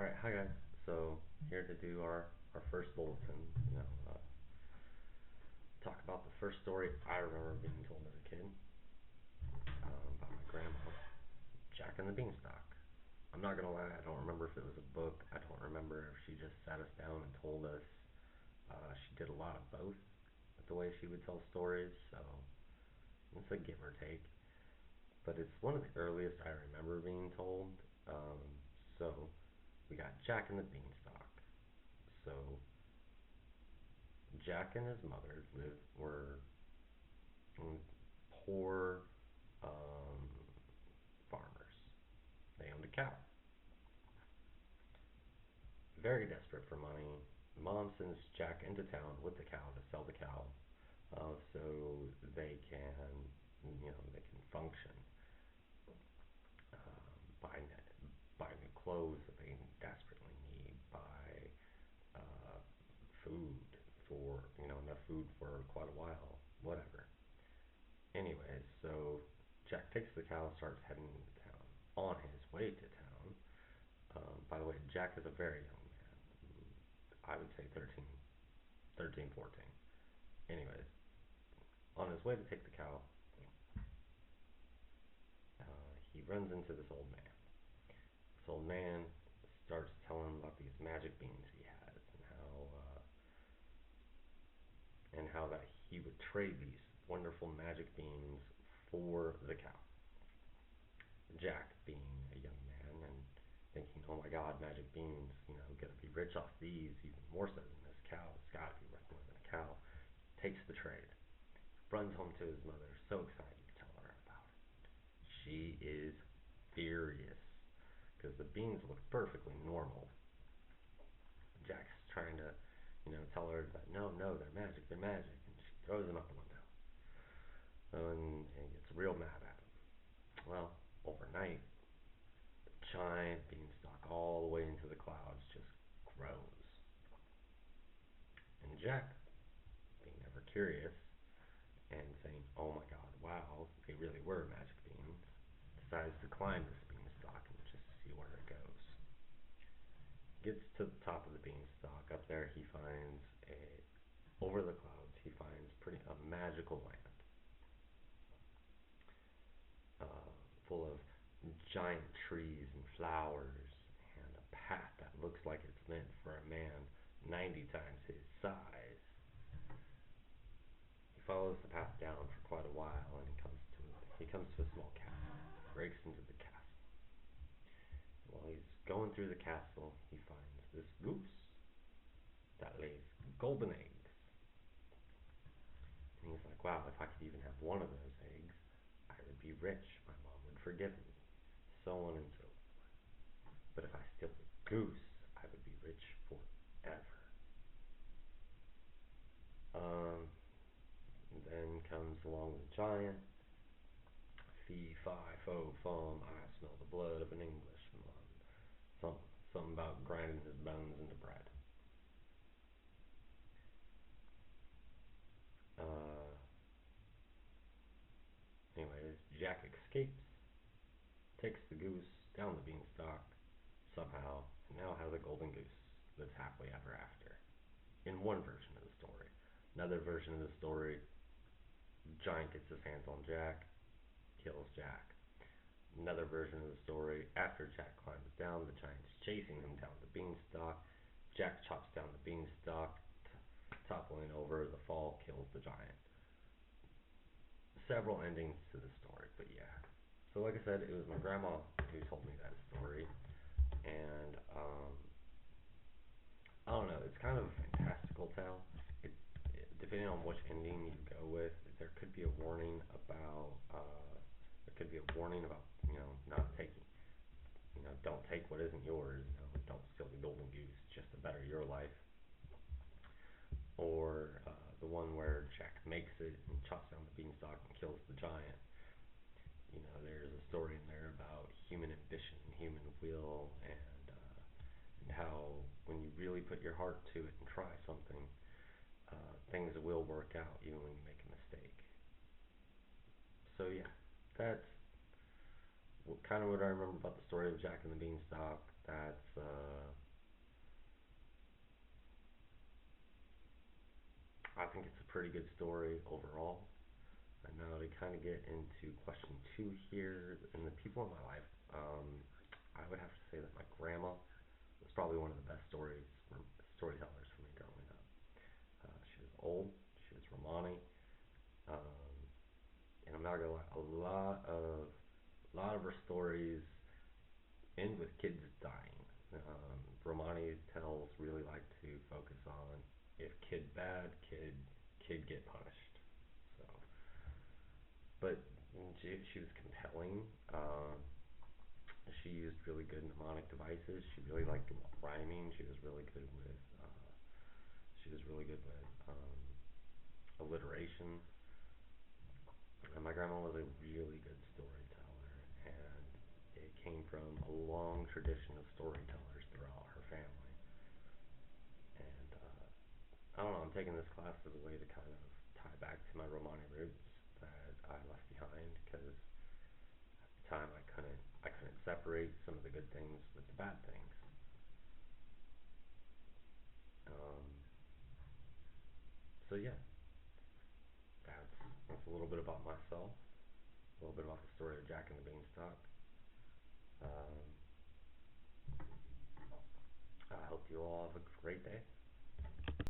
All right, hi guys. So here to do our first bulletin. You know, talk about the first story I remember being told as a kid by my grandma, Jack and the Beanstalk. I'm not gonna lie, I don't remember if it was a book. I don't remember if she just sat us down and told us. She did a lot of both with the way she would tell stories, so it's a give or take. But it's one of the earliest I remember being told. Um, so we got Jack and the Beanstalk. So Jack and his mother were poor um, farmers. They owned a cow. Very desperate for money, Mom sends Jack into town with the cow to sell the cow, so they can, they can function, buy buy new clothes that they desperately need, buy uh, food for enough food for quite a while, whatever. Anyways, so Jack takes the cow, starts heading to town. On his way to town, by the way, Jack is a very young man. I would say 13, 14. Anyways, on his way to take the cow, he runs into this old man. This old man starts telling him about these magic beans he has and how that he would trade these wonderful magic beans for the cow. Jack, being a young man and thinking, oh my God, magic beans, gonna be rich off these even more so than this cow. It's gotta be worth more than a cow. Takes the trade, runs home to his mother, so excited to tell her about it. She is furious because the beans look perfectly normal. Jack's trying to, tell her that no, no, they're magic, and she throws them out the window and gets real mad at him. Well, overnight, the giant beanstalk all the way into the clouds just grows, and Jack, being ever curious and saying, "Oh my God, wow, they really were magic beans," decides to climb this beanstalk and just see where it goes. Gets to the top of the beanstalk. Up there, he finds over the clouds. He finds a magical land, full of giant trees and flowers, and a path that looks like it's meant for a man 90 times his size. He follows the path down for quite a while, and he comes to a small castle. Breaks into the castle. While he's going through the castle, he finds this goose that lays golden eggs. And he's like, wow, if I could even have one of those eggs, I would be rich. My mom would forgive me. So on and so forth. But if I steal the goose, I would be rich forever. Then comes along the giant. Fee, fi, fo, fum, I smell the blood of an Englishman. Something about grinding his bones into bread. Uh, Anyways, Jack escapes, takes the goose down the beanstalk somehow, and now has a golden goose that's happily ever after. In one version of the story. Another version of the story, Giant gets his hands on Jack, kills Jack. Another version of the story, after Jack climbs down, the giant's chasing him down the beanstalk. Jack chops down the beanstalk, toppling over, the fall kills the giant. Several endings to the story, but yeah. So like I said, it was my grandma who told me that story, and I don't know, it's kind of a fantastical tale. Depending on which ending you go with, there could be a warning about not taking, don't take what isn't yours, don't steal the golden goose just to better your life. Or the one where Jack makes it and chops down the beanstalk and kills the giant. There's a story in there about human ambition and human will, and how when you really put your heart to it and try something, things will work out even when you make a mistake. So yeah, that's kind of what I remember about the story of Jack and the Beanstalk. That's think it's a pretty good story overall. And now to kind of get into question two here, and the people in my life, I would have to say that my grandma was probably one of the best storytellers for me growing up. She was old. She was Romani. Um, and I'm not gonna lie, a lot of her stories end with kids dying. Romani tells really like to focus on if kid bad, kid get punished. So, but she was compelling. She used really good mnemonic devices. She really liked rhyming. She was really good with alliteration. And my grandma was a really good storyteller, and it came from a long tradition of storytellers throughout her family. And I don't know, I'm taking this class as a way to kind of tie back to my Romani roots that I left behind because at the time I couldn't separate some of the good things with the bad things. Um, so yeah, that's a little bit about myself, a little bit about the story of Jack and the Beanstalk. Um, I hope you all have a great day.